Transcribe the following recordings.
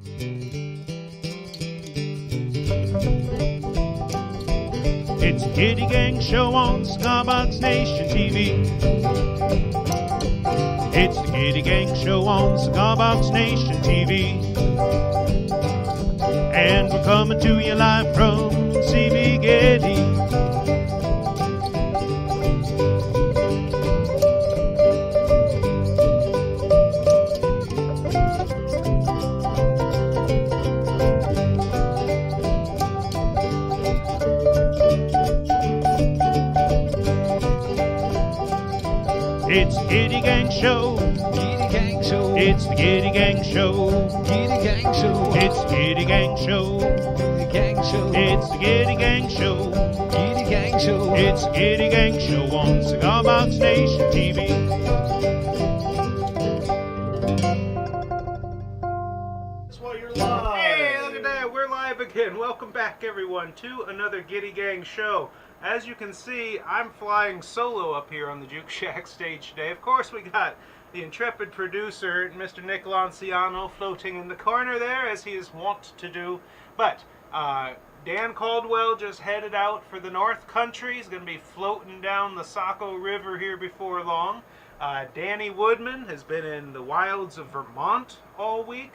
It's the Giddy Gang Show on Cigar Nation TV. It's the Giddy Gang Show on Cigar Nation TV. And we're coming to you live from CV Getty. It's the Giddy Gang Show. Giddy Gang Show. It's the Giddy Gang Show. Giddy Gang Show. It's the Giddy Gang Show. Giddy Gang Show. It's the Giddy Gang Show. Giddy Gang Show. It's the Giddy Gang Show on Cigar Nation TV. That's why you're live. Hey, look at that. We're live again. Welcome back, everyone, to another Giddy Gang Show. As you can see, I'm flying solo up here on the Juke Shack stage today. Of course, we got the intrepid producer, Mr. Nick Lanciano, floating in the corner there, as he is wont to do. But Dan Caldwell just headed out for the North Country. He's going to be floating down the Saco River here before long. Danny Woodman has been in the wilds of Vermont all week.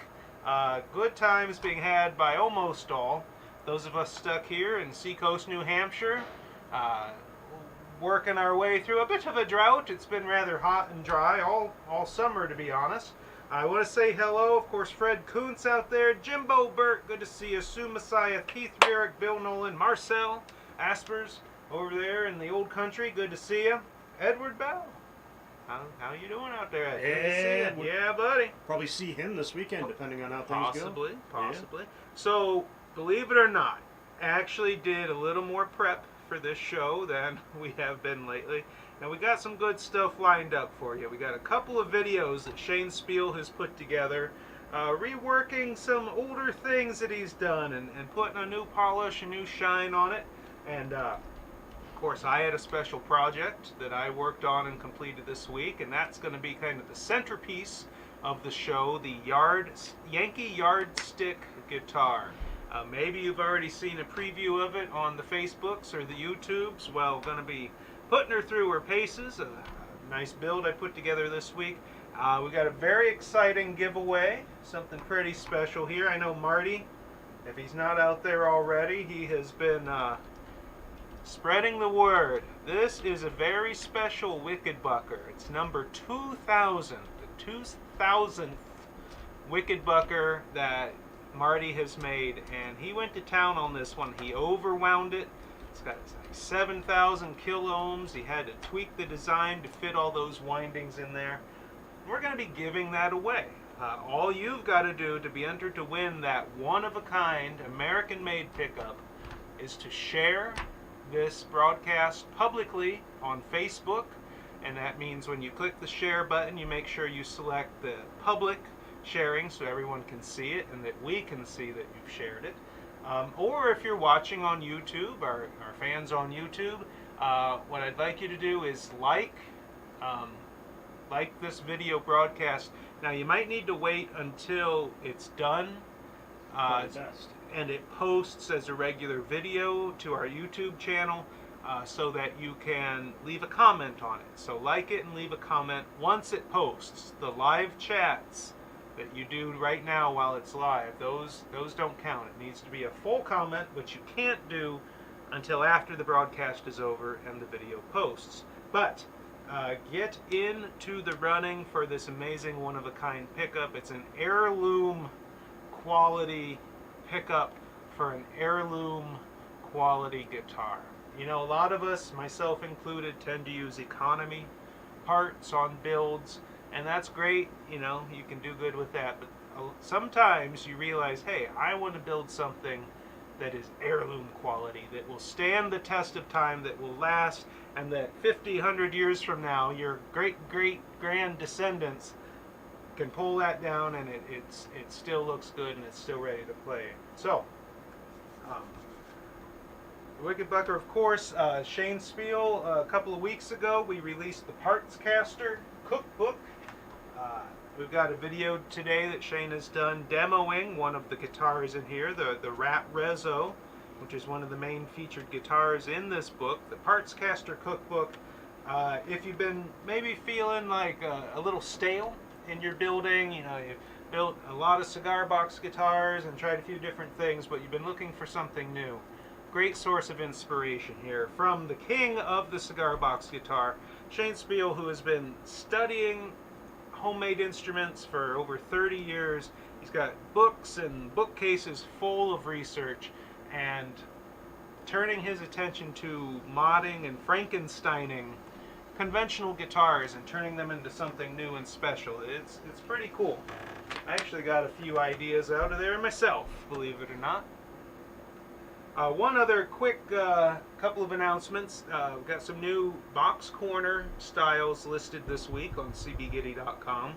Good times being had by almost all. Those of us stuck here in Seacoast, New Hampshire, working our way through a bit of a drought. It's been rather hot and dry all summer, to be honest. I want to say hello, of course, Fred Kuntz out there, Jimbo Burt, good to see you, Sue Messiah, Keith Rarick, Bill Nolan, Marcel Aspers over there in the old country, good to see you. Edward Bell, how you doing out there, Ed? Good to see you. Yeah, buddy. Probably see him this weekend, depending on how things go. Possibly. So, believe it or not, I actually did a little more prep for this show than we have been lately. Now, we got some good stuff lined up for you. We got a couple of videos that Shane Spiel has put together, reworking some older things that he's done and putting a new polish, a new shine on it. And, of course, I had a special project that I worked on and completed this week, and that's going to be kind of the centerpiece of the show, the Yankee Yardstick guitar. Maybe you've already seen a preview of it on the Facebooks or the YouTubes. Well, going to be putting her through her paces. A nice build I put together this week. We got a very exciting giveaway, something pretty special here. I know Marty, if he's not out there already, he has been spreading the word. This is a very special Wicked Bucker. It's number 2000, the 2000th Wicked Bucker that Marty has made, and he went to town on this one. He overwound it. It's got like 7,000 kiloohms. He had to tweak the design to fit all those windings in there. We're going to be giving that away. All you've got to do to be entered to win that one-of-a-kind American-made pickup is to share this broadcast publicly on Facebook, and that means when you click the share button, you make sure you select the public sharing so everyone can see it and that we can see that you've shared it. Or if you're watching on YouTube, our fans on YouTube, what I'd like you to do is like this video broadcast. Now, you might need to wait until it's done and it posts as a regular video to our YouTube channel so that you can leave a comment on it. So like it and leave a comment once it posts. The live chats that you do right now while it's live, those don't count. It needs to be a full comment, which you can't do until after the broadcast is over and the video posts. But get into the running for this amazing one-of-a-kind pickup. It's an heirloom quality pickup for an heirloom quality guitar. You know, a lot of us, myself included, tend to use economy parts on builds, and that's great. You know, you can do good with that, but sometimes you realize, hey, I want to build something that is heirloom quality, that will stand the test of time, that will last, and that 50, 100 years from now, your great-great-grand descendants can pull that down and it still looks good and it's still ready to play. So, Wicked Bucker, of course, Shane Spiel, a couple of weeks ago, we released the Parts Caster Cookbook. We've got a video today that Shane has done demoing one of the guitars in here, the Rat Rezo, which is one of the main featured guitars in this book, the Parts Caster Cookbook. If you've been maybe feeling like a little stale in your building, you know, you've built a lot of cigar box guitars and tried a few different things, but you've been looking for something new. Great source of inspiration here from the king of the cigar box guitar, Shane Spiel, who has been studying homemade instruments for over 30 years. He's got books and bookcases full of research and turning his attention to modding and Frankensteining conventional guitars and turning them into something new and special. It's pretty cool. I actually got a few ideas out of there myself, believe it or not. One other quick couple of announcements. We've got some new box corner styles listed this week on cbgiddy.com.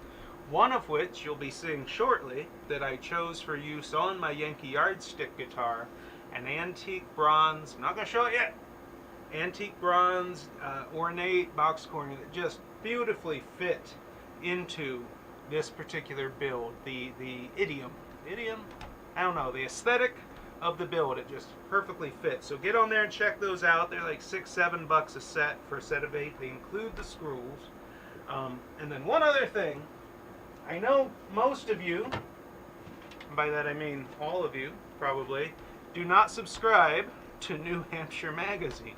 One of which you'll be seeing shortly that I chose for use on my Yankee Yardstick guitar. An antique bronze, I'm not going to show it yet, antique bronze ornate box corner that just beautifully fit into this particular build. The idiom, I don't know, the aesthetic of the build, it just perfectly fits. So get on there and check those out. They're like $6-7 a set for a set of 8. They include the screws. And then one other thing, I know most of you, and by that I mean all of you probably, do not subscribe to New Hampshire Magazine.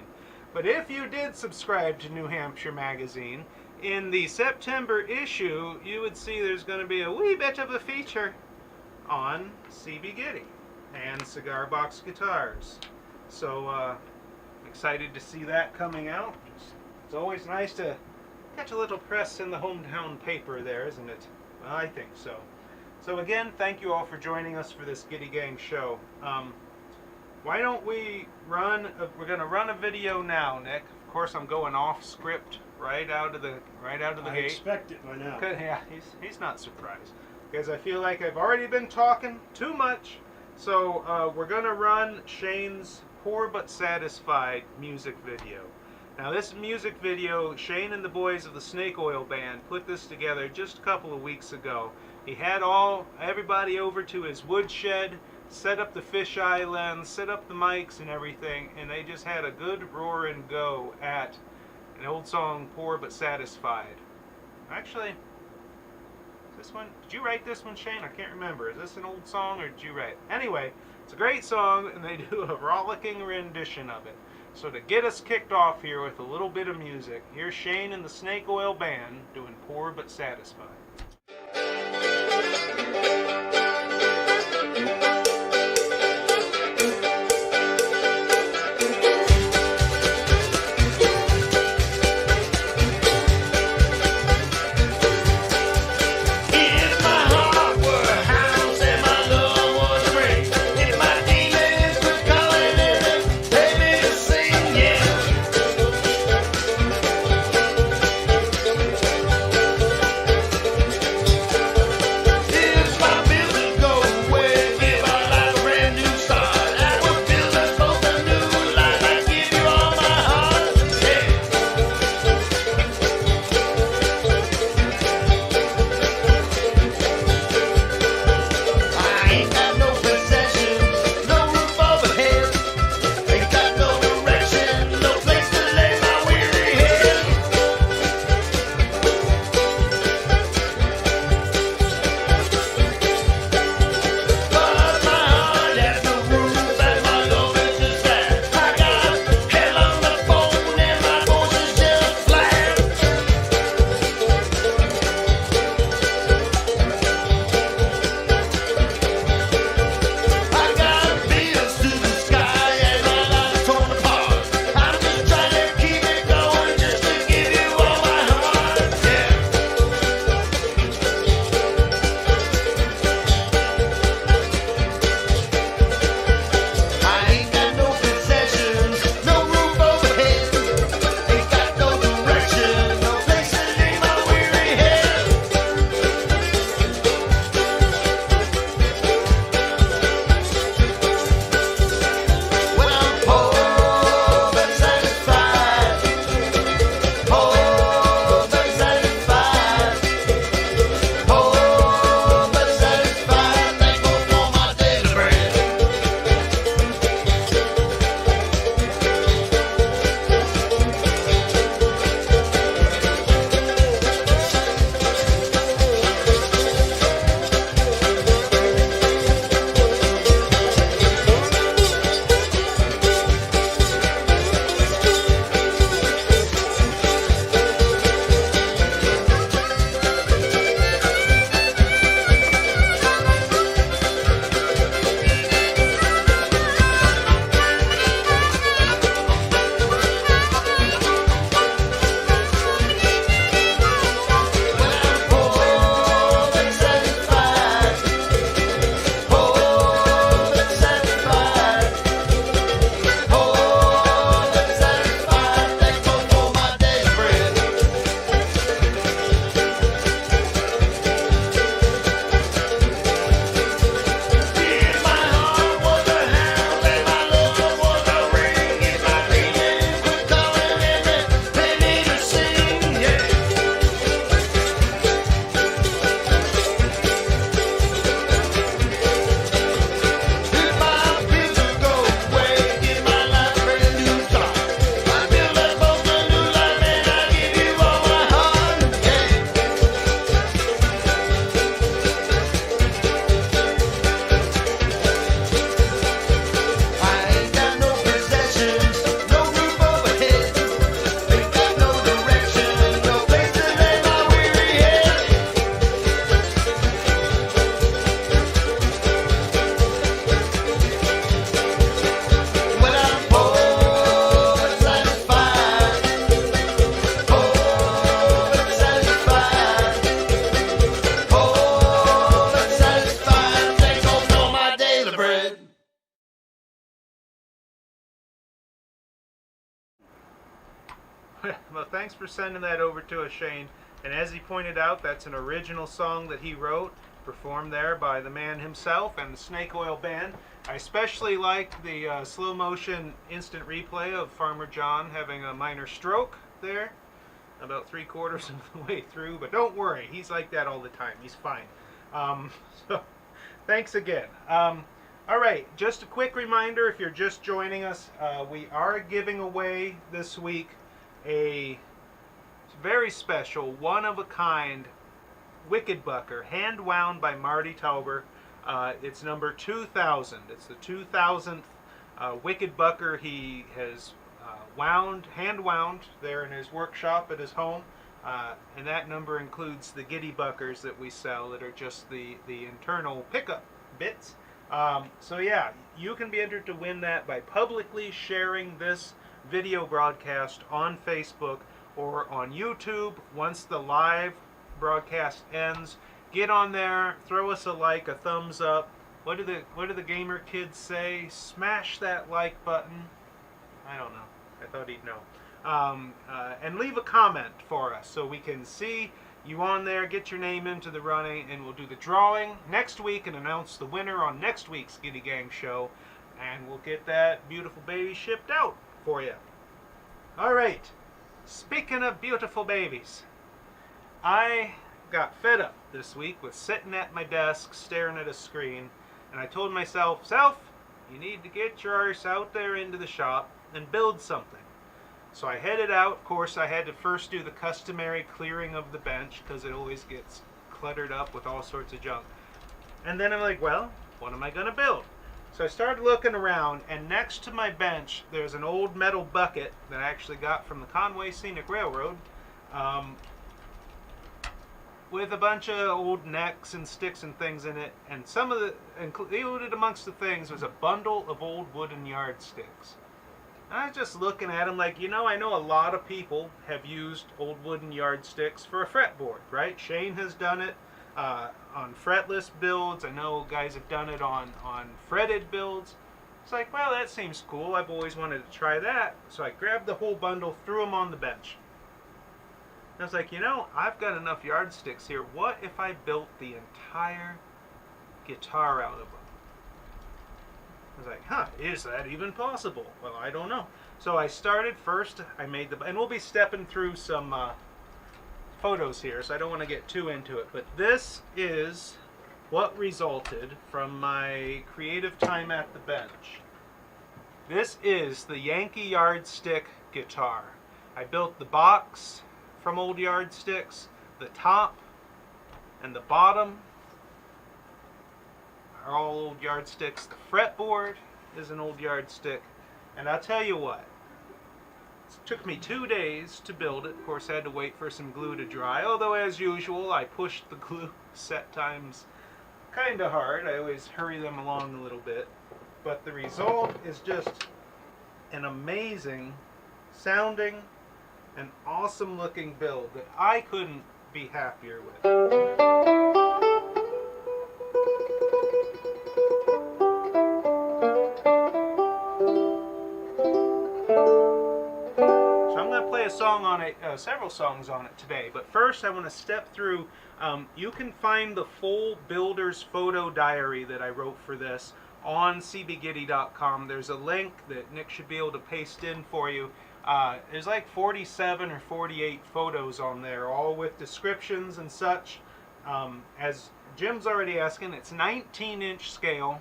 But if you did subscribe to New Hampshire Magazine, in the September issue you would see there's going to be a wee bit of a feature on CB Giddy and cigar box guitars. So excited to see that coming out. It's always nice to catch a little press in the hometown paper there, isn't it? Well, I think so. So again, thank you all for joining us for this Giddy Gang show. Why don't we run we're going to run a video now, Nick. Of course I'm going off script right out of the gate. I expect it by now. Yeah, he's not surprised because I feel like I've already been talking too much. So we're going to run Shane's Poor But Satisfied music video. Now this music video, Shane and the boys of the Snake Oil Band put this together just a couple of weeks ago. He had everybody over to his woodshed, set up the fisheye lens, set up the mics and everything, and they just had a good roar and go at an old song, Poor But Satisfied. Actually, this one, did you write this one, Shane? I can't remember. Is this an old song or did you write it? Anyway, it's a great song and they do a rollicking rendition of it. So to get us kicked off here with a little bit of music, here's Shane and the Snake Oil Band doing Poor But Satisfied. Well, thanks for sending that over to us, Shane. And as he pointed out, that's an original song that he wrote, performed there by the man himself and the Snake Oil Band. I especially like the slow motion instant replay of Farmer John having a minor stroke there, about 3/4 of the way through. But don't worry, he's like that all the time. He's fine. So thanks again. All right, just a quick reminder, if you're just joining us, we are giving away this week a very special, one-of-a-kind Wicked Bucker, hand-wound by Marty Tauber. It's number 2000. It's the 2000th Wicked Bucker he has hand-wound there in his workshop at his home. And that number includes the Giddy Buckers that we sell that are just the internal pickup bits. So yeah, you can be entered to win that by publicly sharing this video broadcast on Facebook or on YouTube. Once the live broadcast ends, get on there, throw us a like, a thumbs up. What do the gamer kids say? Smash that like button. I don't know. I thought he'd know. And leave a comment for us so we can see you on there, get your name into the running, and we'll do the drawing next week and announce the winner on next week's Giddy Gang show, and we'll get that beautiful baby shipped out for you. All right. Speaking of beautiful babies, I got fed up this week with sitting at my desk staring at a screen, and I told myself, Self, you need to get your arse out there into the shop and build something. So I headed out. Of course, I had to first do the customary clearing of the bench because it always gets cluttered up with all sorts of junk. And then I'm like, well, what am I going to build? So I started looking around, and next to my bench, there's an old metal bucket that I actually got from the Conway Scenic Railroad with a bunch of old necks and sticks and things in it. And some of the, included amongst the things, was a bundle of old wooden yardsticks. And I was just looking at them like, you know, I know a lot of people have used old wooden yardsticks for a fretboard, right? Shane has done it on fretless builds. I know guys have done it on fretted builds. It's like, well, that seems cool. I've always wanted to try that. So I grabbed the whole bundle, threw them on the bench. And I was like, you know, I've got enough yardsticks here. What if I built the entire guitar out of them? I was like, huh, is that even possible? Well, I don't know. So I started first, I made the, and we'll be stepping through some photos here, so I don't want to get too into it. But this is what resulted from my creative time at the bench. This is the Yankee Yardstick guitar. I built the box from old yardsticks, the top and the bottom are all old yardsticks. The fretboard is an old yardstick. And I'll tell you what, it took me 2 days to build it. Of course, I had to wait for some glue to dry, although as usual, I pushed the glue set times kind of hard. I always hurry them along a little bit. But the result is just an amazing sounding and awesome looking build that I couldn't be happier with. Song on it, several songs on it today, but first I want to step through. You can find the full builder's photo diary that I wrote for this on cbgiddy.com. There's a link that Nick should be able to paste in for you. There's like 47 or 48 photos on there, all with descriptions and such. As Jim's already asking, it's 19-inch scale,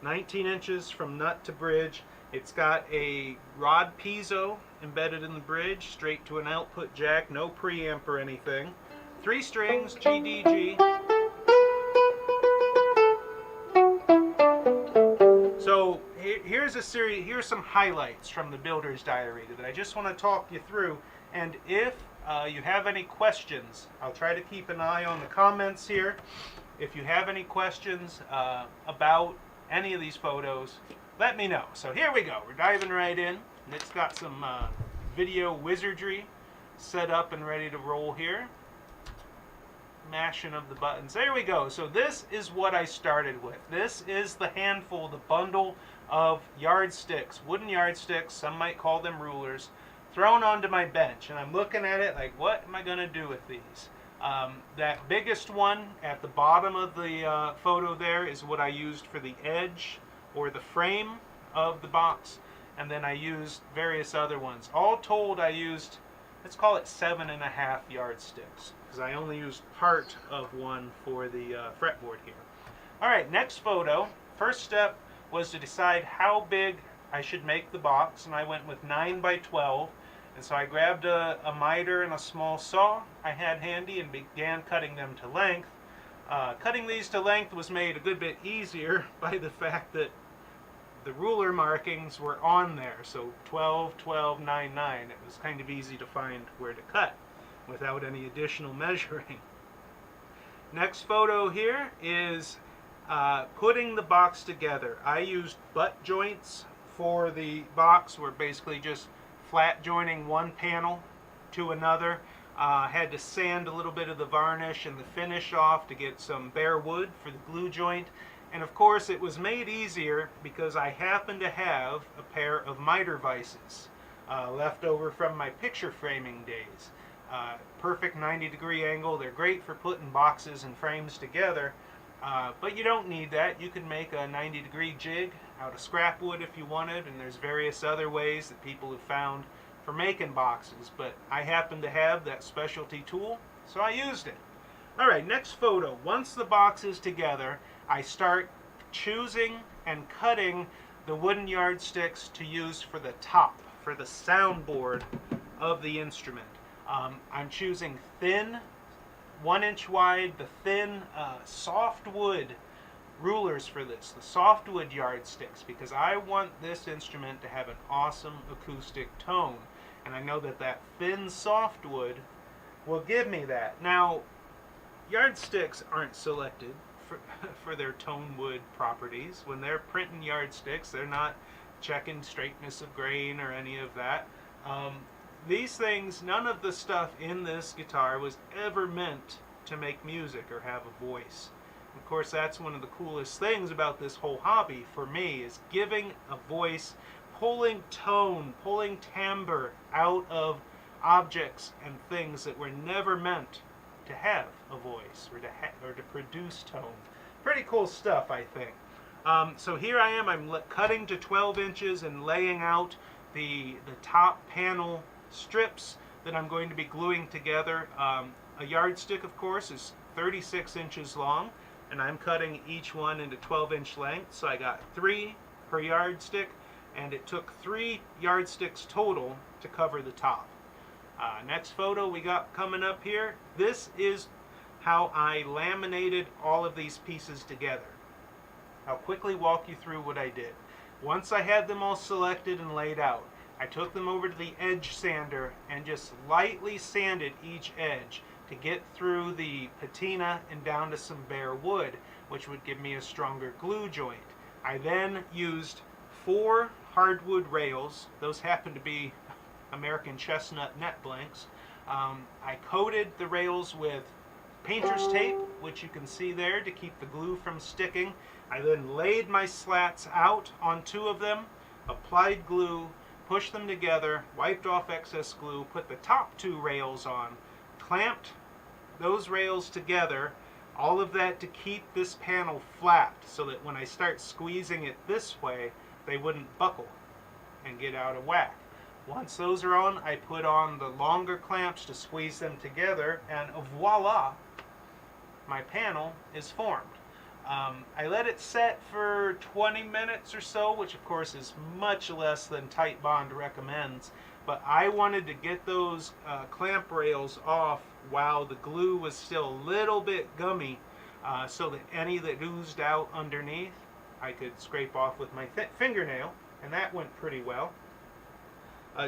19 inches from nut to bridge. It's got a rod piezo embedded in the bridge, straight to an output jack, no preamp or anything. 3 strings, G, D, G. So here's a series. Here's some highlights from the Builder's Diary that I just want to talk you through. And if you have any questions, I'll try to keep an eye on the comments here. If you have any questions about any of these photos, let me know. So here we go. We're diving right in. Nick's got some video wizardry set up and ready to roll here. Mashing of the buttons. There we go. So this is what I started with. This is the handful, the bundle of yardsticks, wooden yardsticks, some might call them rulers, thrown onto my bench, and I'm looking at it like, what am I going to do with these? That biggest one at the bottom of the photo there is what I used for the edge or the frame of the box, and then I used various other ones. All told, I used, let's call it 7.5 yardsticks, because I only used part of one for the fretboard here. All right, next photo. First step was to decide how big I should make the box, and I went with 9 by 12. And so I grabbed a miter and a small saw I had handy and began cutting them to length. Cutting these to length was made a good bit easier by the fact that the ruler markings were on there. So 12, 12, 9, 9. It was kind of easy to find where to cut without any additional measuring. Next photo here is putting the box together. I used butt joints for the box. We're basically just flat joining one panel to another. Had to sand a little bit of the varnish and the finish off to get some bare wood for the glue joint. And of course it was made easier because I happen to have a pair of miter vices left over from my picture framing days. Perfect 90-degree angle. They're great for putting boxes and frames together. But you don't need that. You can make a 90-degree jig out of scrap wood if you wanted, and there's various other ways that people have found for making boxes, but I happen to have that specialty tool, so I used it. Alright, next photo. Once the box is together, I start choosing and cutting the wooden yardsticks to use for the top, for the soundboard of the instrument. I'm choosing thin, 1 inch wide, the thin softwood rulers for this, the softwood yardsticks, because I want this instrument to have an awesome acoustic tone, and I know that that thin softwood will give me that. Now, yardsticks aren't selected for their tone wood properties. When they're printing yardsticks, they're not checking straightness of grain or any of that. These things, none of the stuff in this guitar was ever meant to make music or have a voice. Of course, that's one of the coolest things about this whole hobby for me, is giving a voice, pulling tone, pulling timbre out of objects and things that were never meant to have a voice or to produce tone. Pretty cool stuff, I think. So here I am, I'm cutting to 12 inches and laying out the top panel strips that I'm going to be gluing together. A yardstick, of course, is 36 inches long, and I'm cutting each one into 12-inch lengths, so I got 3 per yardstick, and it took 3 yardsticks total to cover the top. Next photo we got coming up here. This is how I laminated all of these pieces together. I'll quickly walk you through what I did. Once I had them all selected and laid out, I took them over to the edge sander and just lightly sanded each edge to get through the patina and down to some bare wood, which would give me a stronger glue joint. I then used 4 hardwood rails. Those happen to be American chestnut net blanks. I coated the rails with painter's tape, which you can see there to keep the glue from sticking. I then laid my slats out on 2 of them, applied glue, pushed them together, wiped off excess glue, put the top 2 rails on, clamped those rails together, all of that to keep this panel flat so that when I start squeezing it this way, they wouldn't buckle and get out of whack. Once those are on, I put on the longer clamps to squeeze them together, and voila, my panel is formed. I let it set for 20 minutes or so, which of course is much less than Tight Bond recommends, but I wanted to get those clamp rails off while the glue was still a little bit gummy, so that any that oozed out underneath I could scrape off with my fingernail, and that went pretty well.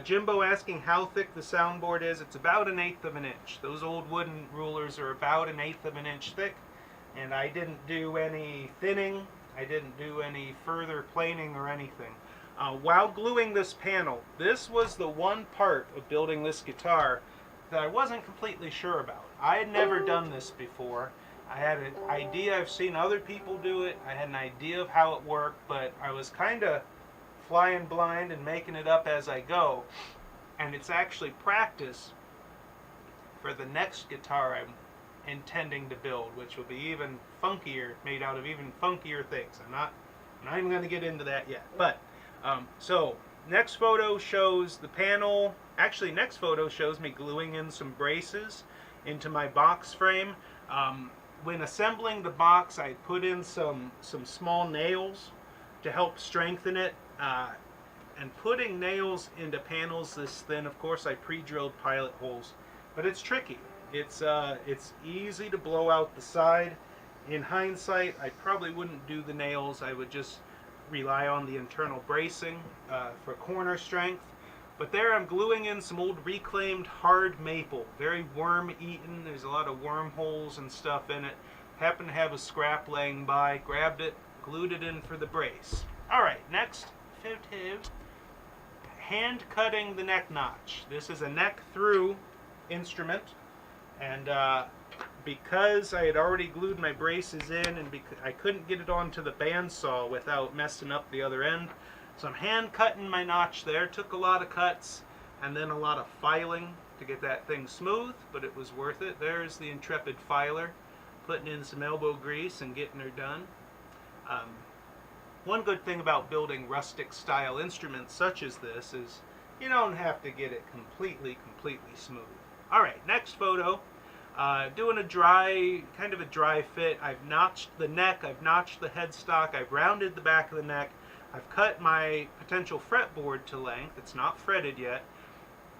Jimbo asking how thick the soundboard is. It's about 1/8 of an inch. Those old wooden rulers are about 1/8 of an inch thick, and I didn't do any thinning. I didn't do any further planing or anything. While gluing this panel, this was the one part of building this guitar that I wasn't completely sure about. I had never done this before. I had an idea, I've seen other people do it, I had an idea of how it worked, but I was kind of flying blind and making it up as I go. and it's actually practice for the next guitar I'm intending to build, which will be even funkier, made out of even funkier things. I'm not even going to get into that yet. But so next photo shows the panel. Actually, next photo shows me gluing in some braces into my box frame. When assembling the box, I put in some small nails to help strengthen it. And putting nails into panels this thin, of course, I pre-drilled pilot holes, but it's tricky. It's easy to blow out the side. In hindsight, I probably wouldn't do the nails. I would just rely on the internal bracing for corner strength. But there I'm gluing in some old reclaimed hard maple, very worm-eaten. There's a lot of wormholes and stuff in it. Happened to have a scrap laying by, grabbed it, glued it in for the brace. All right, next photo. Hand cutting the neck notch. This is a neck through instrument, and because I had already glued my braces in, and I couldn't get it onto the bandsaw without messing up the other end, so I'm hand cutting my notch there. Took a lot of cuts and then a lot of filing to get that thing smooth, but it was worth it. There's the intrepid filer, putting in some elbow grease and getting her done. One good thing about building rustic style instruments such as this is you don't have to get it completely smooth. Alright, next photo. Doing a dry fit. I've notched the neck, I've notched the headstock, I've rounded the back of the neck, I've cut my potential fretboard to length. It's not fretted yet,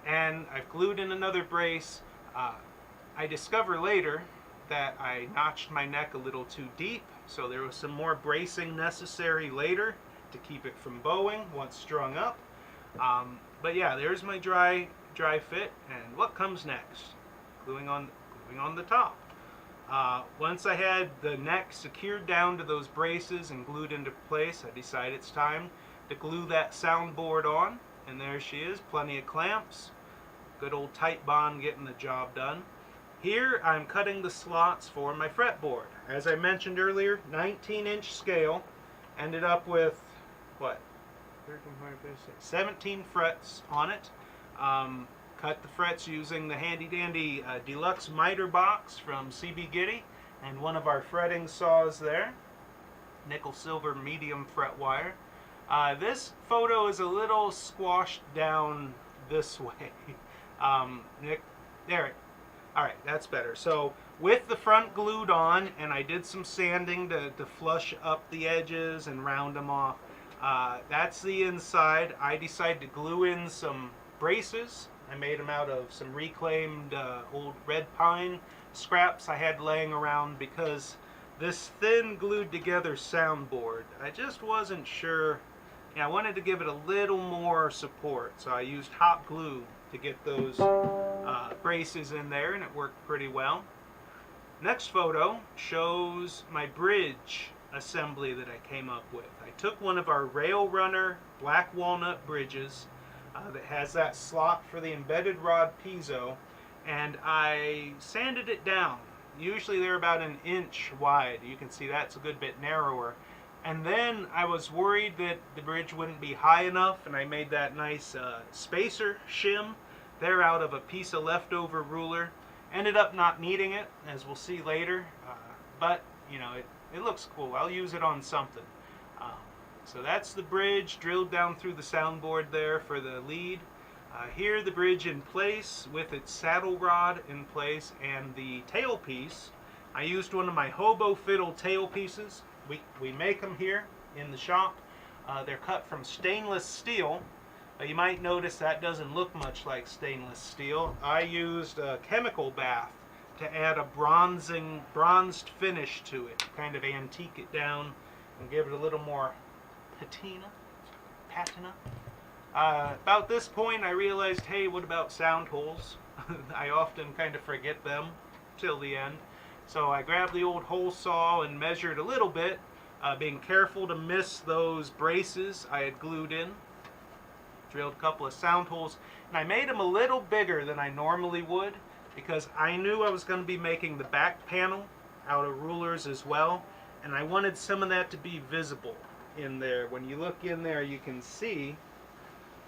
and I've glued in another brace. I discover later that I notched my neck a little too deep, so there was some more bracing necessary later to keep it from bowing once strung up. But yeah, there's my dry fit, and what comes next? Gluing on the top. Once I had the neck secured down to those braces and glued into place, I decided it's time to glue that soundboard on, and there she is, plenty of clamps. Good old tight bond getting the job done. Here I'm cutting the slots for my fretboard. As I mentioned earlier, 19-inch scale. Ended up with, what, 17 frets on it. Cut the frets using the handy-dandy deluxe miter box from CB Giddy and one of our fretting saws there. Nickel-silver medium fret wire. This photo is a little squashed down this way. Alright, that's better. So with the front glued on, and I did some sanding to flush up the edges and round them off. That's the inside. I decided to glue in some braces. I made them out of some reclaimed old red pine scraps I had laying around because this thin glued together soundboard, I just wasn't sure. I wanted to give it a little more support, so I used hot glue to get those braces in there, and it worked pretty well. Next photo shows my bridge assembly that I came up with. I took one of our Rail Runner black walnut bridges that has that slot for the embedded rod piezo, and I sanded it down. Usually they're about an inch wide. You can see that's a good bit narrower. And then I was worried that the bridge wouldn't be high enough, and I made that nice spacer shim there out of a piece of leftover ruler. Ended up not needing it, as we'll see later, but you know, it looks cool. I'll use it on something. So that's the bridge drilled down through the soundboard there for the lead. Here the bridge in place with its saddle rod in place and the tailpiece. I used one of my hobo fiddle tailpieces. We make them here in the shop. They're cut from stainless steel. You might notice that doesn't look much like stainless steel. I used a chemical bath to add a bronzed finish to it, kind of antique it down and give it a little more patina. About this point I realized, hey, what about sound holes? I often kind of forget them till the end. So I grabbed the old hole saw and measured a little bit, being careful to miss those braces I had glued in. Drilled a couple of sound holes, and I made them a little bigger than I normally would because I knew I was going to be making the back panel out of rulers as well, and I wanted some of that to be visible in there. When you look in there, you can see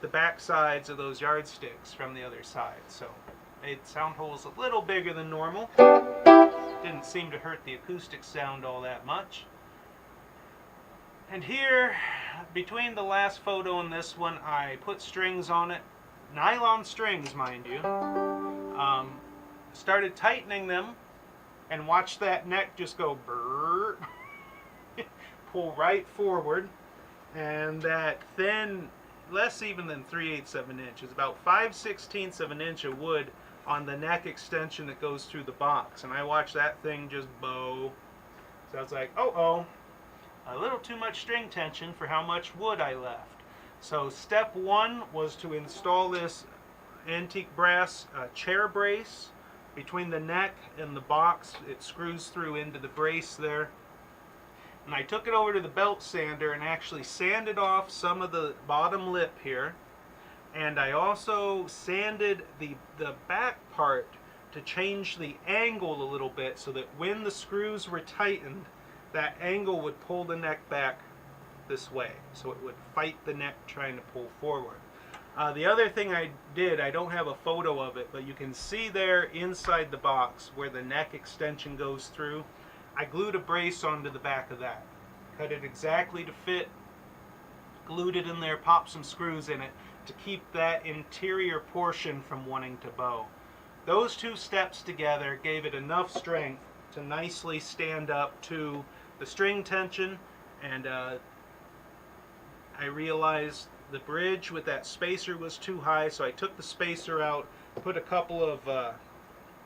the back sides of those yardsticks from the other side. So made sound holes a little bigger than normal. Didn't seem to hurt the acoustic sound all that much. And here, between the last photo and this one, I put strings on it. Nylon strings, mind you. Started tightening them and watched that neck just go brrr, pull right forward. And that thin, less even than 3/8 of an inch, is about 5/16 of an inch of wood on the neck extension that goes through the box. And I watched that thing just bow. So I was like, oh, a little too much string tension for how much wood I left. So step one was to install this antique brass chair brace between the neck and the box. It screws through into the brace there. And I took it over to the belt sander and actually sanded off some of the bottom lip here. And I also sanded the back part to change the angle a little bit so that when the screws were tightened, that angle would pull the neck back this way. So it would fight the neck trying to pull forward. The other thing I did, I don't have a photo of it, but you can see there inside the box where the neck extension goes through. I glued a brace onto the back of that. Cut it exactly to fit, glued it in there, popped some screws in it to keep that interior portion from wanting to bow. Those two steps together gave it enough strength to nicely stand up to the string tension, and I realized the bridge with that spacer was too high, so I took the spacer out, put a couple of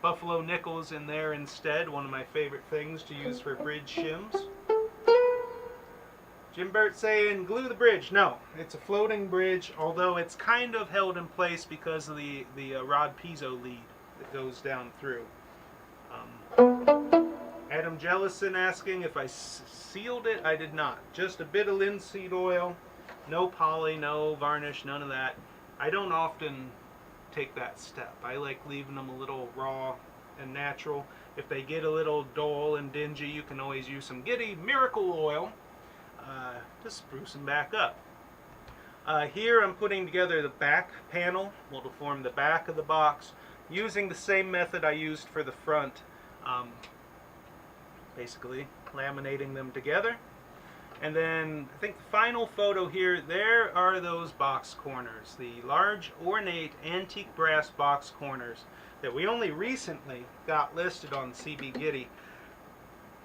buffalo nickels in there instead, one of my favorite things to use for bridge shims. Jim Burt saying glue the bridge. No, it's a floating bridge, although it's kind of held in place because of the rod piezo lead that goes down through. Adam Jellison asking if I sealed it. I did not. Just a bit of linseed oil, no poly, no varnish, none of that. I don't often take that step. I like leaving them a little raw and natural. If they get a little dull and dingy, you can always use some Giddy Miracle Oil to spruce them back up. Here I'm putting together the back panel, well, to form the back of the box, using the same method I used for the front, basically laminating them together. And then I think the final photo here, there are those box corners, the large ornate antique brass box corners that we only recently got listed on CB Giddy.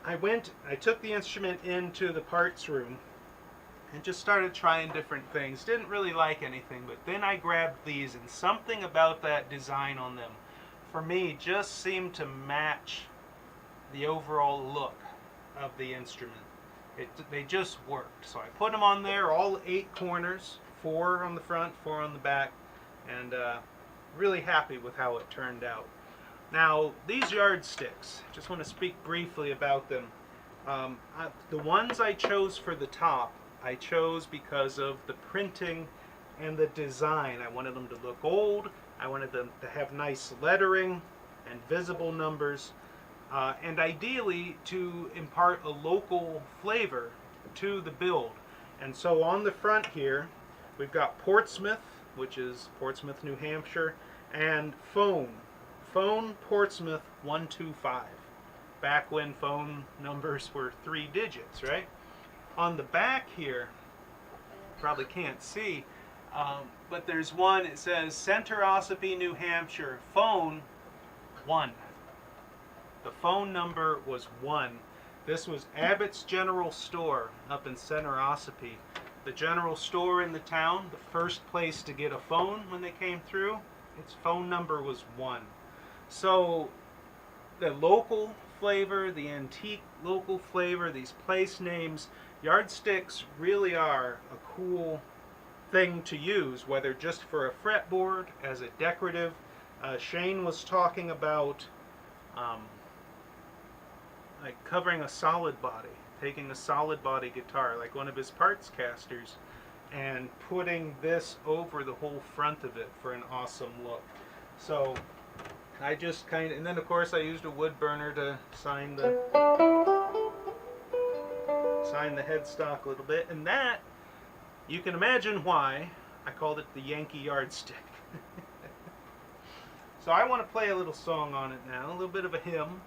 I took the instrument into the parts room and just started trying different things. Didn't really like anything, but then I grabbed these, and something about that design on them, for me, just seemed to match the overall look of the instrument. They just worked. So I put them on there, all 8 corners, 4 on the front, 4 on the back, and really happy with how it turned out. Now, these yardsticks, just want to speak briefly about them. The ones I chose for the top, I chose because of the printing and the design. I wanted them to look old, I wanted them to have nice lettering and visible numbers, and ideally to impart a local flavor to the build. And so on the front here, we've got Portsmouth, which is Portsmouth, New Hampshire, and phone Portsmouth 125. Back when phone numbers were 3 digits, right? On the back here, probably can't see, but there's one, it says Center Ossipee, New Hampshire, phone 1. The phone number was 1. This was Abbott's General Store up in Center Ossipee. The general store in the town, the first place to get a phone when they came through, its phone number was 1. So the local flavor, the antique local flavor, these place names, yardsticks really are a cool thing to use, whether just for a fretboard, as a decorative. Shane was talking about like covering a solid body, taking a solid body guitar, like one of his parts casters, and putting this over the whole front of it for an awesome look. So I just kind of, and then of course I used a wood burner to sign the headstock a little bit, and that, you can imagine why I called it the Yankee Yardstick. So I want to play a little song on it now, a little bit of a hymn.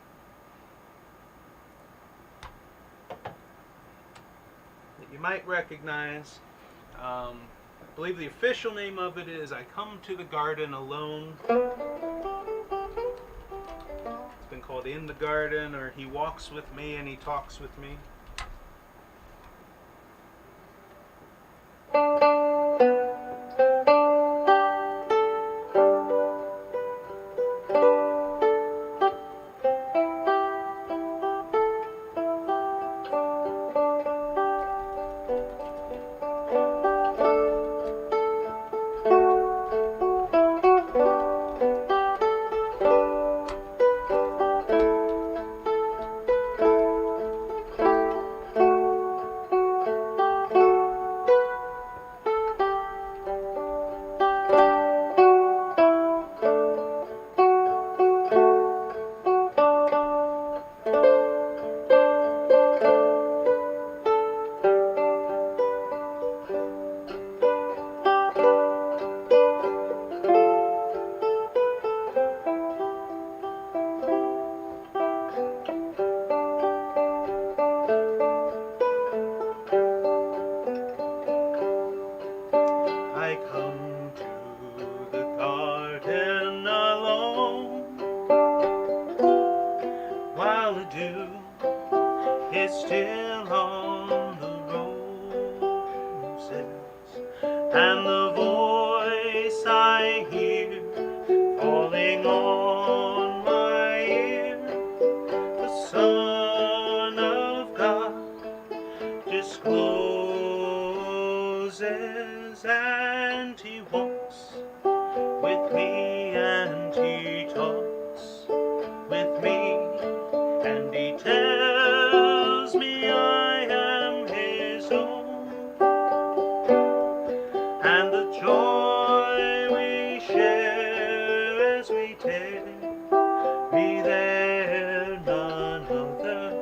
That you might recognize. I believe the official name of it is I Come to the Garden Alone. It's been called In the Garden, or He Walks with Me and He Talks with Me. I come to the garden alone, while the dew is still on the roses, and the voice I hear falling on my ear, the Son of God discloses, and He walks with me, and He talks with me, and He tells me I am His own, and the joy we share as we take me there, none other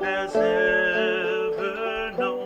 has ever known.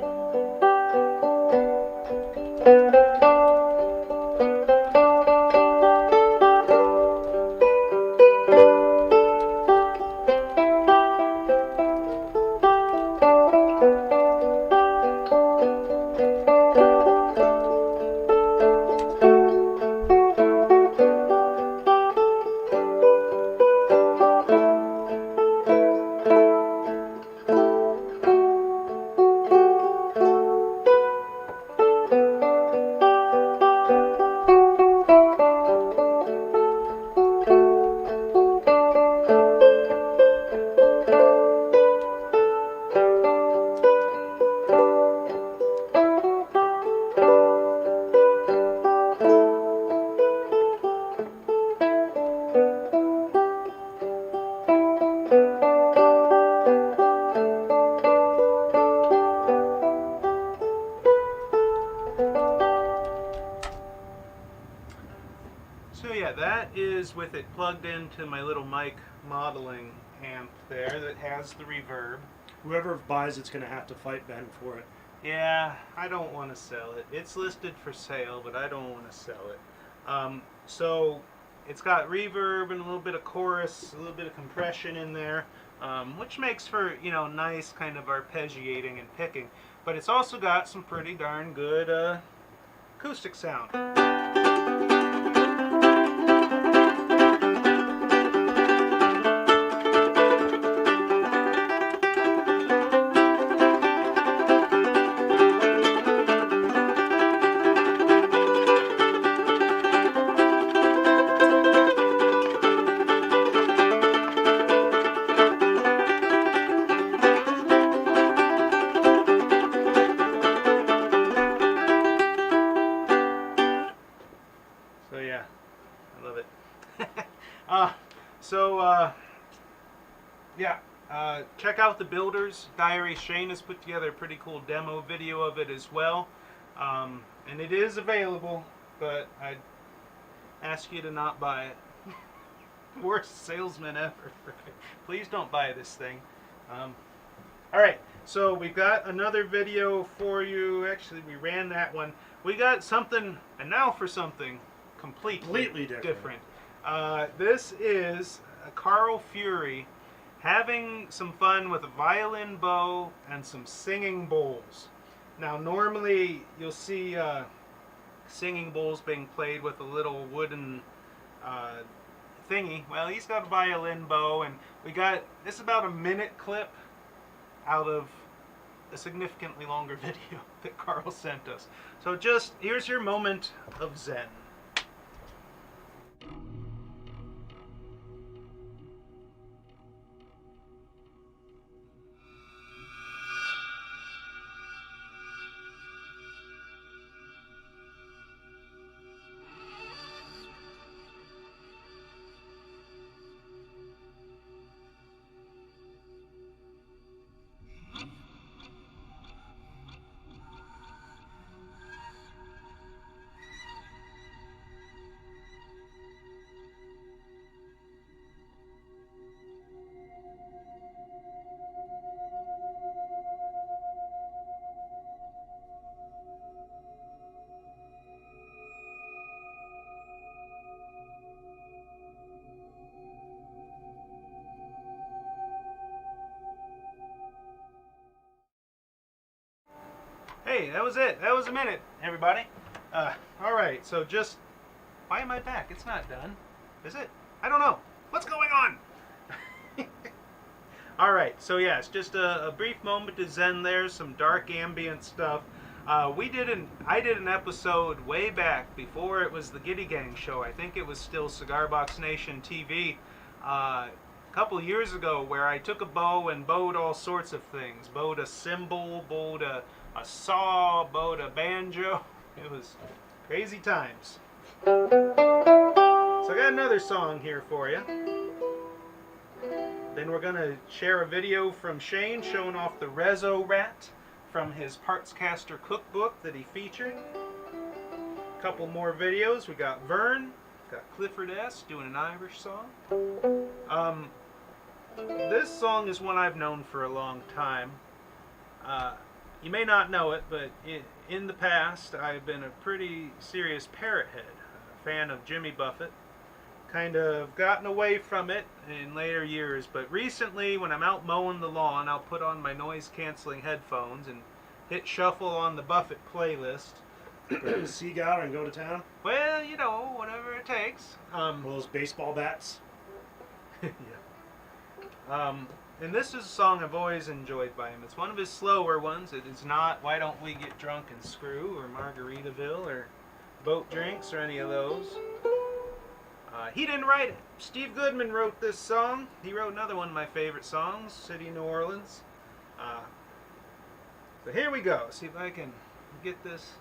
So yeah, that is with it plugged into my little mic modeling amp there that has the reverb. Whoever buys it's going to have to fight Ben for it. Yeah, I don't want to sell it. It's listed for sale, but I don't want to sell it. So it's got reverb and a little bit of chorus, a little bit of compression in there, which makes for, you know, nice kind of arpeggiating and picking. But it's also got some pretty darn good acoustic sound. So yeah, I love it. Check out the Builder's Diary. Shane has put together a pretty cool demo video of it as well. And it is available, but I'd ask you to not buy it. Worst salesman ever. Please don't buy this thing. Alright, So we've got another video for you. Actually, we ran that one. We got something, and now for something completely different. This is Carl Fury having some fun with a violin bow and some singing bowls. Now, normally you'll see singing bowls being played with a little wooden thingy. Well, he's got a violin bow, and we got this is about a minute clip out of a significantly longer video that Carl sent us. So just here's your moment of zen. Hey, that was it. That was a minute, everybody. All right, so just... Why am I back? It's not done. Is it? I don't know. What's going on? All right, so yeah, it's just a brief moment to zen there, some dark ambient stuff. I did an episode way back before it was the Giddy Gang show. I think it was still Cigar Box Nation TV. A couple years ago, where I took a bow and bowed all sorts of things. Bowed a cymbal, bowed a saw, bowed a banjo. It was crazy times. So I got another song here for you. Then we're gonna share a video from Shane showing off the Rezo Rat from his Parts Caster cookbook that he featured. A couple more videos. We got Vern, got Clifford S. doing an Irish song. This song is one I've known for a long time. You may not know it, but in the past I've been a pretty serious parrot head, a fan of Jimmy Buffett. Kind of gotten away from it in later years, but recently when I'm out mowing the lawn, I'll put on my noise-canceling headphones and hit shuffle on the Buffett playlist. Grab a Cigar and go to town. Well, you know, whatever it takes. All those baseball bats. Yeah. And this is a song I've always enjoyed by him. It's one of his slower ones. It is not Why Don't We Get Drunk and Screw or Margaritaville or Boat Drinks or any of those. He didn't write it. Steve Goodman wrote this song. He wrote another one of my favorite songs, City of New Orleans. So here we go. See if I can get this.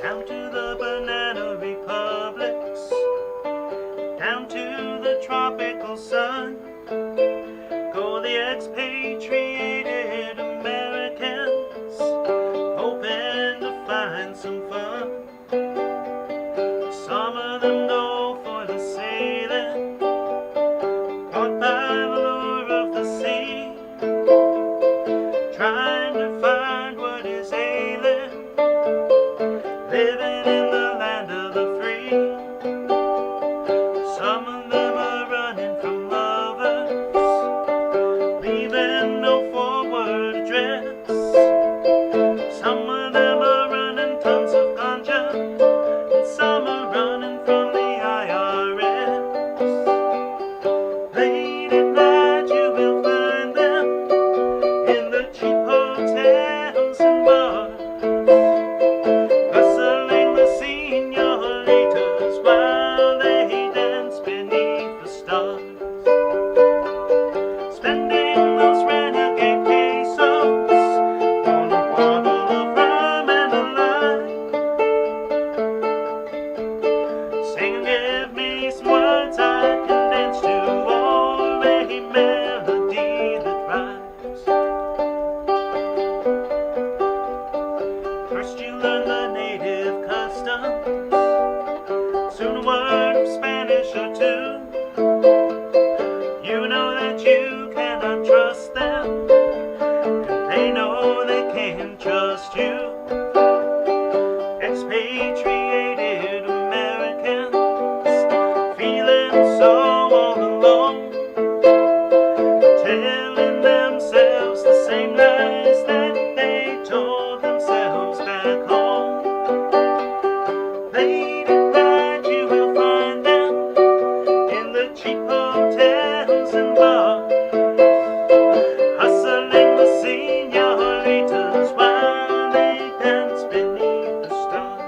Down to the banana republics, down to the tropical sun, go the expatriated Americans, hoping to find some fun. Some of them go for the sailing, caught by the lure of the sea, trying to find what is ailing, living in the land of the free. Some of them are running from lovers, leaving no forward address. Some of them are running tons of ganja, and some are running from the IRS. Late at night you will find them in the cheap just you. Expatriated Americans feeling so all alone, telling themselves the same lies that they told themselves back home. Late at night you will find them in the cheap hotels and bars, hustling the senoritas while they dance beneath the stars.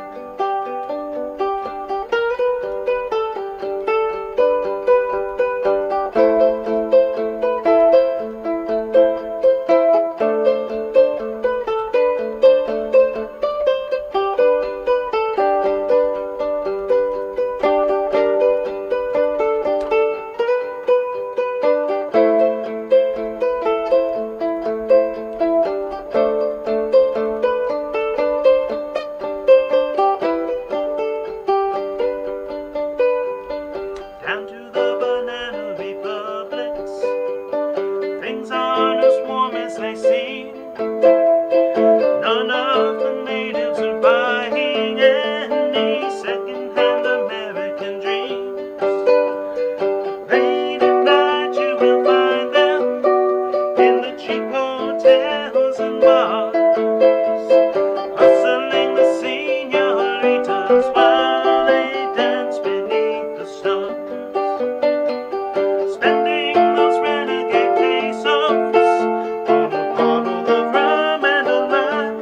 Down to the banana republics, things aren't as warm as they seem. None of the natives are buying any second-hand American dreams. Late at night you will find them in the cheap hotels and bars, hustling the senoritas while they dance beneath the stars. Spending those renegade pesos on a bottle of rum and a lime,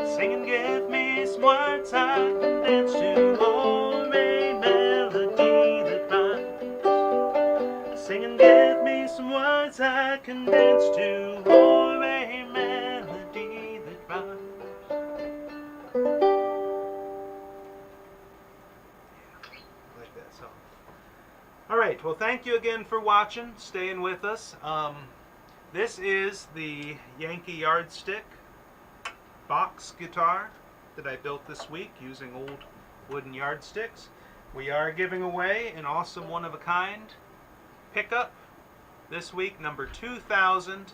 singing give me some words I can dance to, or a melody that rhymes. Singing give me some words I can dance to, or a melody that rhymes. I like that song. Alright, well thank you again for watching, staying with us. This is the Yankee Yardstick box guitar that I built this week using old wooden yardsticks. We are giving away an awesome one-of-a-kind pickup this week, number 2000,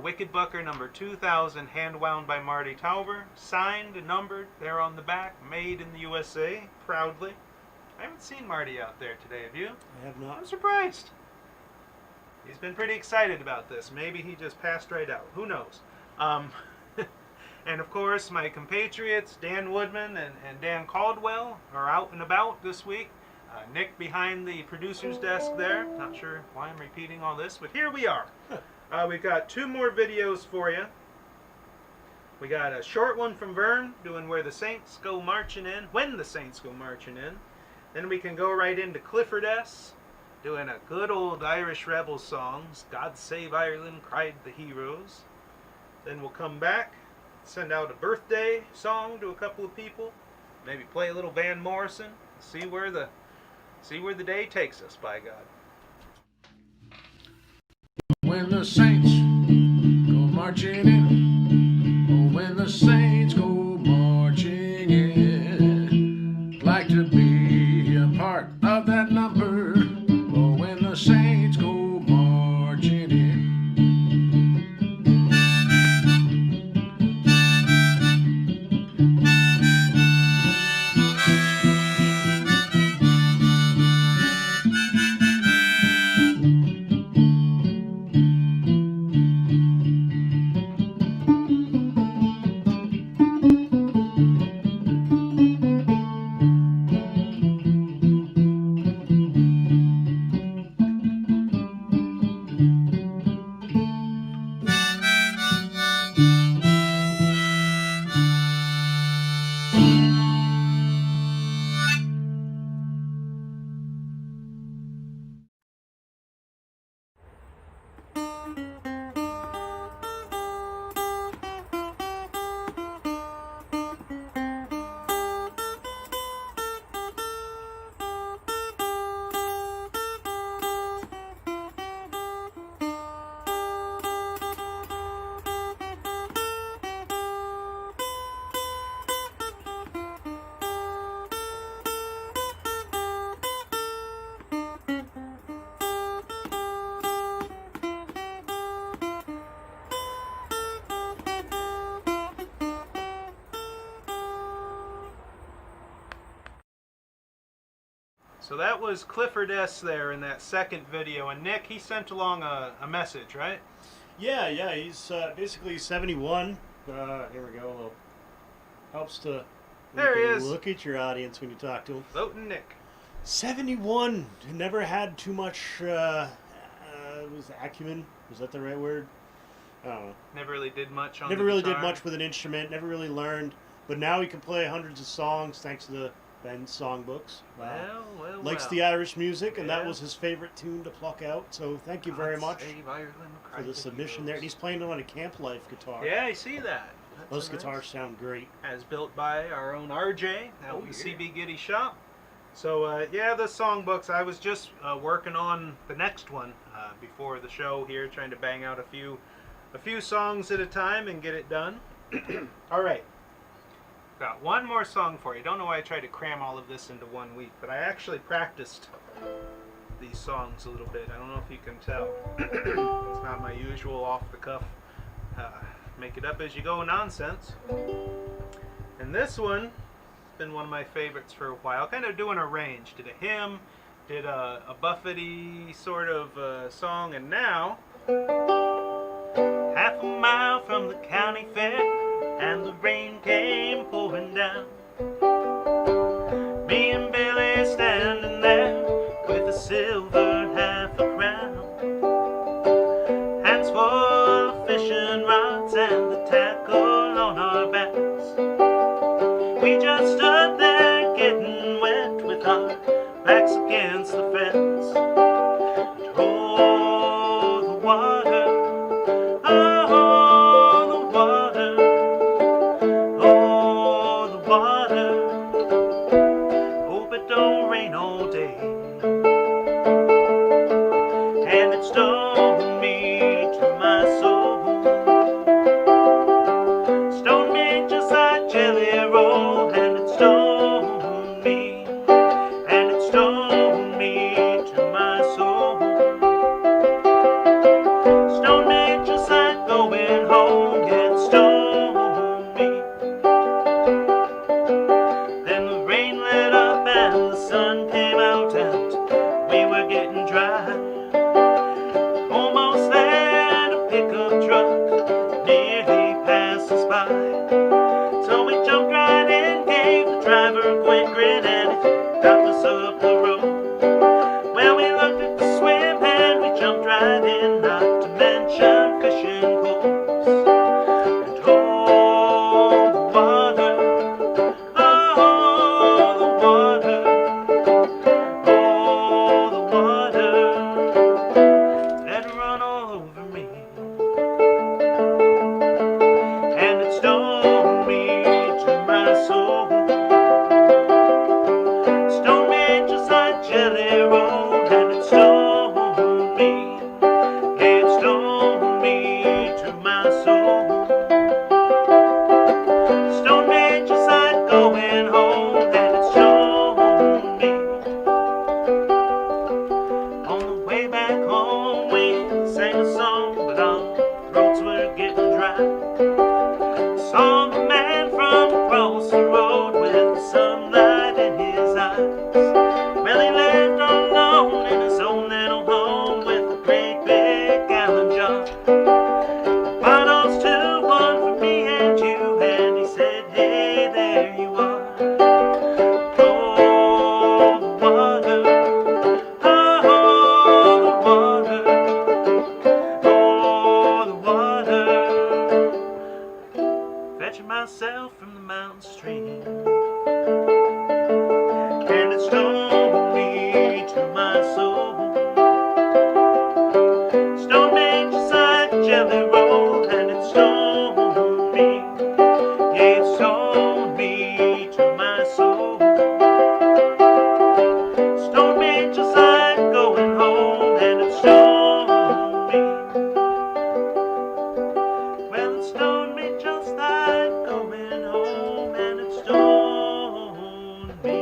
Wicked Bucker number 2000, hand-wound by Marty Tauber, signed and numbered there on the back, made in the USA, proudly. I haven't seen Marty out there today, have you? I have not. I'm surprised. He's been pretty excited about this. Maybe he just passed right out. Who knows? And of course, my compatriots, Dan Woodman and Dan Caldwell, are out and about this week. Nick behind the producer's desk there. Not sure why I'm repeating all this, but here we are. We've got two more videos for you. We got a short one from Vern doing Where the Saints Go Marching In, When the Saints Go Marching In. Then we can go right into Clifford S. doing a good old Irish rebel songs. God Save Ireland, cried the heroes. Then we'll come back, send out a birthday song to a couple of people. Maybe play a little Van Morrison. See where the day takes us, by God. When the saints go marching in, oh, when the saints go marching in, like to be a part of that number, oh, when the saints go marching in. So that was Clifford S. there in that second video. And Nick, he sent along a message, right? Yeah, he's basically 71. Here we go. Well, helps to There he is. look at your audience when you talk to him. Voting Nick. 71. Never had too much. Was acumen? Was that the right word? I don't know. Never really did much on Never the really guitar. did much with an instrument. Never really learned. But now he can play hundreds of songs thanks to the Ben's songbooks. Well. Likes the Irish music, and that Yeah. was his favorite tune to pluck out. So thank you very God much save Ireland, for cry the the submission there. And he's playing it on a Camp Life guitar. Yeah, I see that. Those That's guitars nice. sound great. As built by our own RJ out in the yeah. CB Giddy shop. So yeah, the songbooks. I was just working on the next one before the show here, trying to bang out a few songs at a time and get it done. All right, got one more song for you. Don't know why I tried to cram all of this into 1 week, but I actually practiced these songs a little bit. I don't know if you can tell. It's not my usual off the cuff, make it up as you go nonsense. And this one been one of my favorites for a while. Kind of doing a range. Did a hymn, did a Buffety sort of song, and now half a mile from the county fair, and the rain came pouring down. Me and Billy standing there with a silver half a crown, hands full of fishing rods and the tackle on our backs. We just stood there getting wet with our backs against the fence. And oh, the water, oh, the water, oh, the water. Hope it don't rain all day. And it stung me to my soul. Stoned me just like jelly roll, and it stoned me, and it stoned me to my soul. Stoned me just like going home, yeah, it stoned me. Then the rain let up and the sun came out and we were getting dry. Almost there, a pickup truck nearly passed us by. So we jumped right in, gave the driver a quick grin, and it dropped us up the road. Well, we looked at the swim and we jumped right in, not to mention fishing poles. And oh, the water, oh, the water, oh, the water, let it run all over me. And it stoned me to my soul. Stoned me just like jelly roll, and it stoned me. Yeah, it stoned me to my soul. Stoned me just like going home, and it stoned me. On the way back home, we sang a song, but our throats were getting dry. Saw the man from across the road with the sunlight in his eyes. Well, he lived all alone in his own little home with a great big gallon jar. Bottles too, one for me and you, and he said, hey, there you are. Oh, the water, oh, the water, oh, the water. Fetching myself from the mountain stream, and it stoned me to my soul. Stoned me just like jelly roll, and it stoned me. Yeah, it stoned me to my soul. Stoned me just like going home, and it stoned me. Well, it stoned me just like going home, and it stoned me.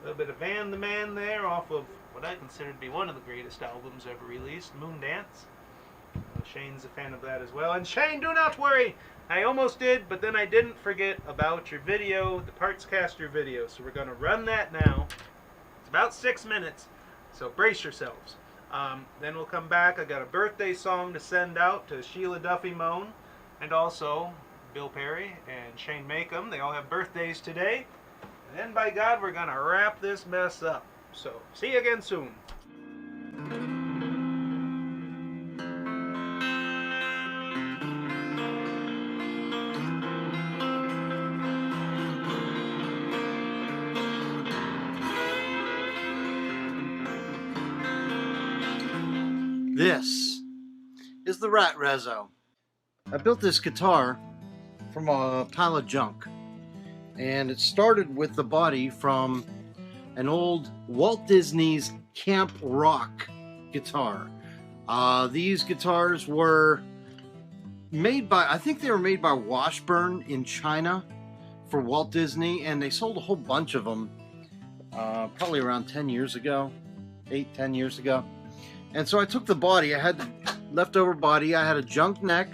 A little bit of Van the Man there off of what I consider to be one of the greatest albums ever released, Moondance. Shane's a fan of that as well. And Shane, do not worry! I almost did, but then I didn't forget about your video, the Parts Caster video. So we're going to run that now. It's about 6 minutes, so brace yourselves. Then we'll come back. I got a birthday song to send out to Sheila Duffy Moan, and also Bill Perry and Shane Makem. They all have birthdays today. And then, by God, we're going to wrap this mess up. So, see you again soon. This is the Rat Rezo. I built this guitar from a pile of junk, and it started with the body from an old Walt Disney's Camp Rock guitar. These guitars were made by, I think they were made by Washburn in China for Walt Disney, and they sold a whole bunch of them probably around 10 years ago, 8-10 years ago. And so I took the body, I had the leftover body, I had a junk neck,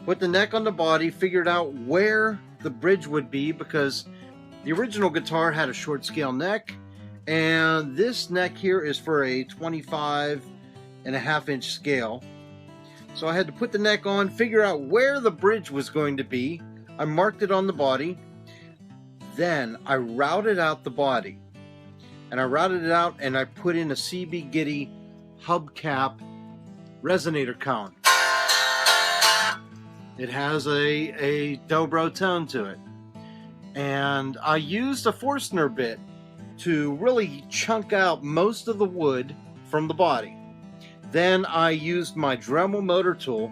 put the neck on the body, figured out where the bridge would be, because the original guitar had a short scale neck, and this neck here is for a 25.5-inch scale. So I had to put the neck on, figure out where the bridge was going to be. I marked it on the body. Then I routed out the body. And I routed it out and I put in a CB Giddy hubcap resonator cone. It has a dobro tone to it. And I used a Forstner bit to really chunk out most of the wood from the body. Then I used my Dremel motor tool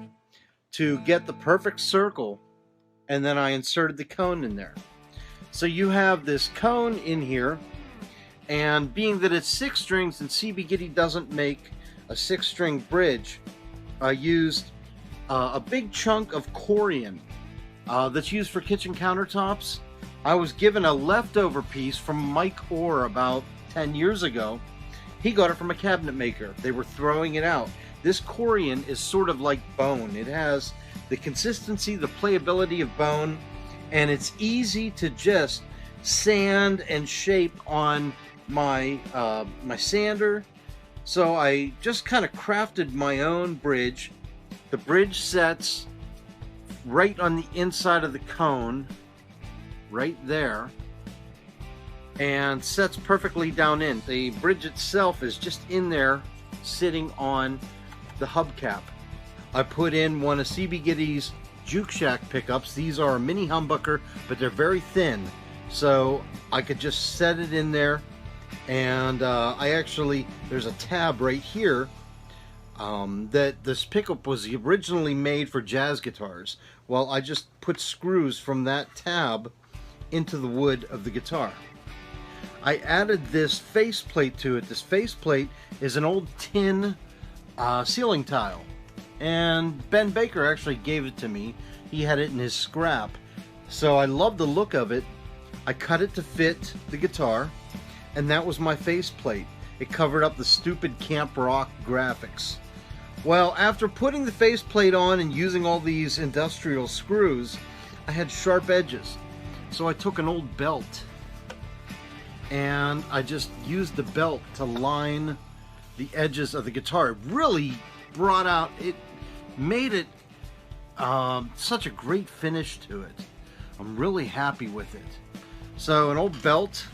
to get the perfect circle, and then I inserted the cone in there. So you have this cone in here, and being that it's 6 strings and CB Giddy doesn't make a 6-string bridge, I used a big chunk of corian that's used for kitchen countertops. I was given a leftover piece from Mike Orr about 10 years ago. He got it from a cabinet maker. They were throwing it out. This corian is sort of like bone. It has the consistency, the playability of bone, and it's easy to just sand and shape on my my sander. So I just kind of crafted my own bridge. The bridge sets right on the inside of the cone, right there, and sets perfectly down in. The bridge itself is just in there, sitting on the hubcap. I put in one of CB Giddy's Juke Shack pickups. These are a mini humbucker, but they're very thin, so I could just set it in there. And there's a tab right here that this pickup was originally made for jazz guitars. Well, I just put screws from that tab into the wood of the guitar. I added this faceplate to it. This faceplate is an old tin ceiling tile, and Ben Baker actually gave it to me. He had it in his scrap, so I love the look of it. I cut it to fit the guitar, and that was my faceplate. It covered up the stupid Camp Rock graphics. Well, after putting the faceplate on and using all these industrial screws, I had sharp edges. So I took an old belt and I just used the belt to line the edges of the guitar. It really brought out, it made it such a great finish to it. I'm really happy with it. So an old belt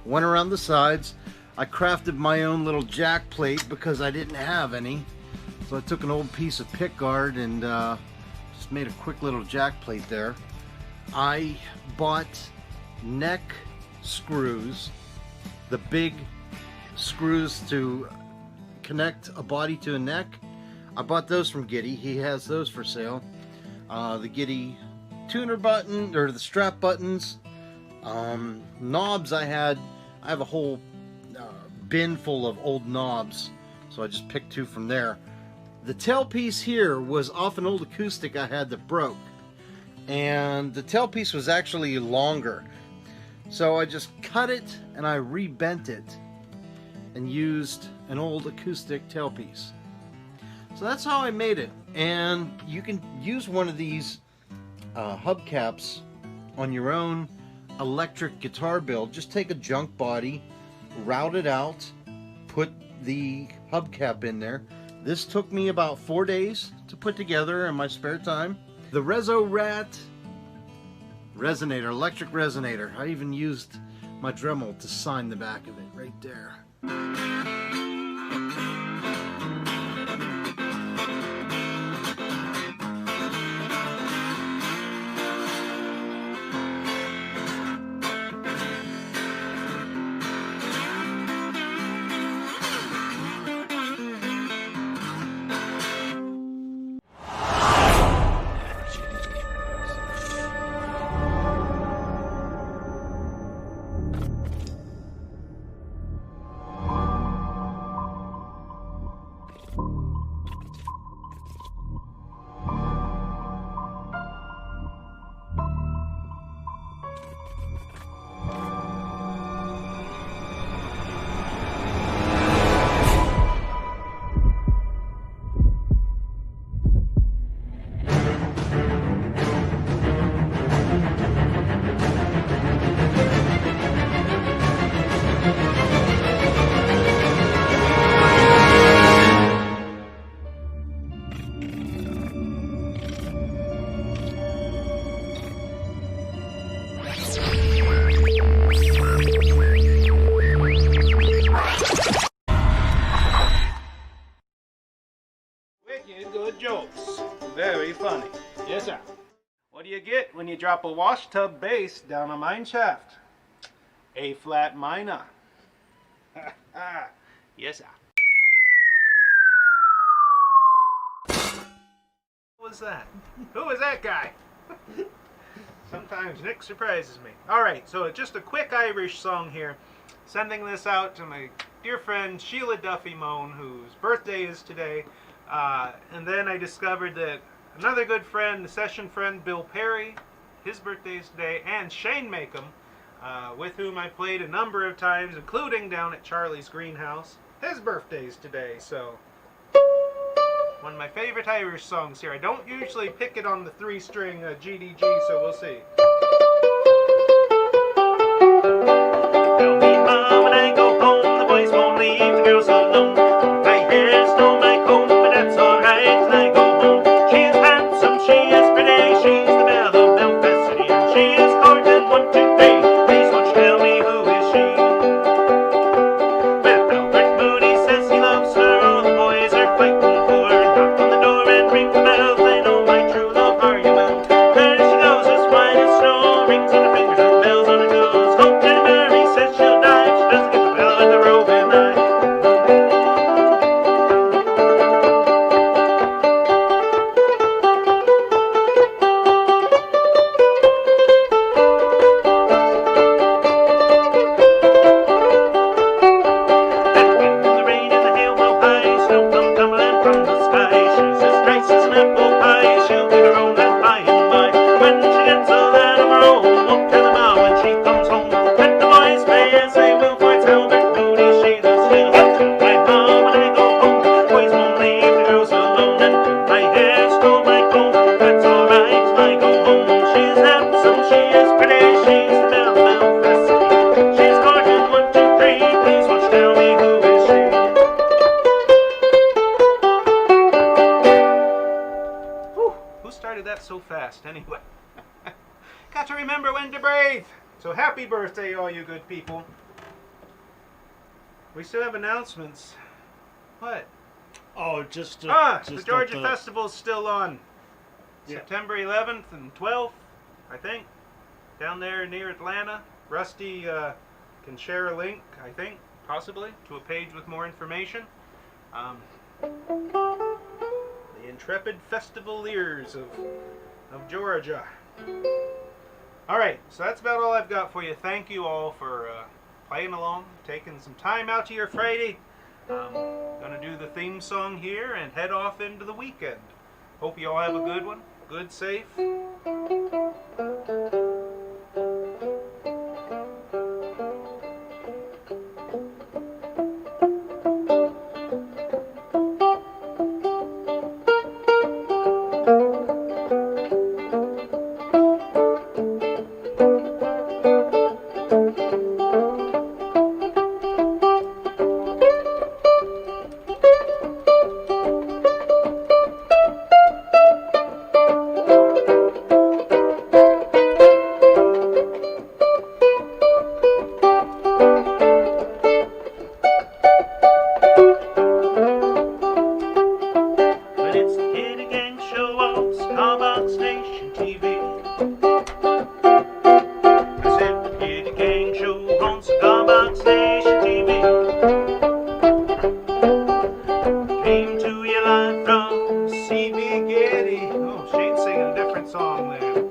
went around the sides. I crafted my own little jack plate because I didn't have any. So I took an old piece of pick guard and just made a quick little jack plate there. I bought neck screws, the big screws to connect a body to a neck. I bought those from Giddy. He has those for sale. The Giddy tuner button, or the strap buttons. Knobs I have a whole bin full of old knobs, so I just picked 2 from there. The tailpiece here was off an old acoustic I had that broke, and the tailpiece was actually longer, so I just cut it and I rebent it and used an old acoustic tailpiece. So that's how I made it. And you can use one of these hubcaps on your own electric guitar build. Just take a junk body, route it out, put the hubcap in there. This took me about 4 days to put together in my spare time. The Rezo Rat resonator, electric resonator. I even used my Dremel to sign the back of it right there. Wicked good jokes. Very funny. Yes, sir. What do you get when you drop a wash tub bass down a mine shaft? A flat minor. Yes, sir. What was that? Who was that guy? Sometimes Nick surprises me. Alright, so just a quick Irish song here. Sending this out to my dear friend Sheila Duffy Moan, whose birthday is today. And then I discovered that another good friend, the session friend Bill Perry, his birthday is today, and Shane Makem, with whom I played a number of times, including down at Charlie's Greenhouse. His birthday is today, so one of my favorite Irish songs here. I don't usually pick it on the 3-string GDG, so we'll see. Tell me, Mom, when I go home, the boys won't leave the girls alone. My hair's no my comb, but that's alright when I go home. She is handsome, she is pretty, she's the belle of Belfast City, and she is courting 1, 2, 3. Please won't you tell me who is she? Well, Albert Moody says he loves her, all the boys are fighting for her. Knock on the door and ring the bell, they know my true love, are you well? There she goes, as white as snow, rings on her fingers and bells on her toes. Hope Jenny Mary says she'll die if she doesn't get the bell with the roving eye. So fast anyway. Got to remember when to breathe. So happy birthday, all you good people. We still have announcements. What? Oh, just the Georgia Festival's still on. Yeah. September 11th and 12th, I think. Down there near Atlanta. Rusty can share a link, I think, possibly, to a page with more information. The intrepid festivaliers of Georgia. Alright, so that's about all I've got for you. Thank you all for playing along, taking some time out to your Friday. Gonna do the theme song here and head off into the weekend. Hope you all have a good one. Good, safe. Oh, Shane's singing a different song there.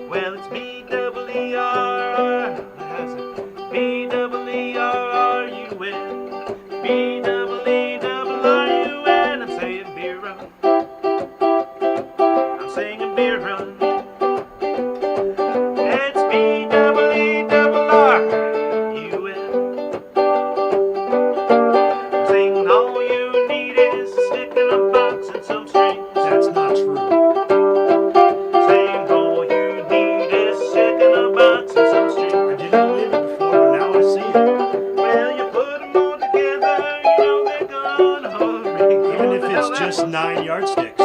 Well, it's B-double-E-R-R. How's it? B-double-E-R-R-U-N. B-double-E-double-R-U-N. I'm saying beer run. I'm singing beer run. It's B-double-E-double-R-U-N. I'm singing all you need is a stick in a box and some strings. That's not true. Saying all you need is a stick in a box and some strings. I didn't believe it before, but now I see it. Well, you put them all together, you know they're gonna ring. Even if it's just 9 yardsticks.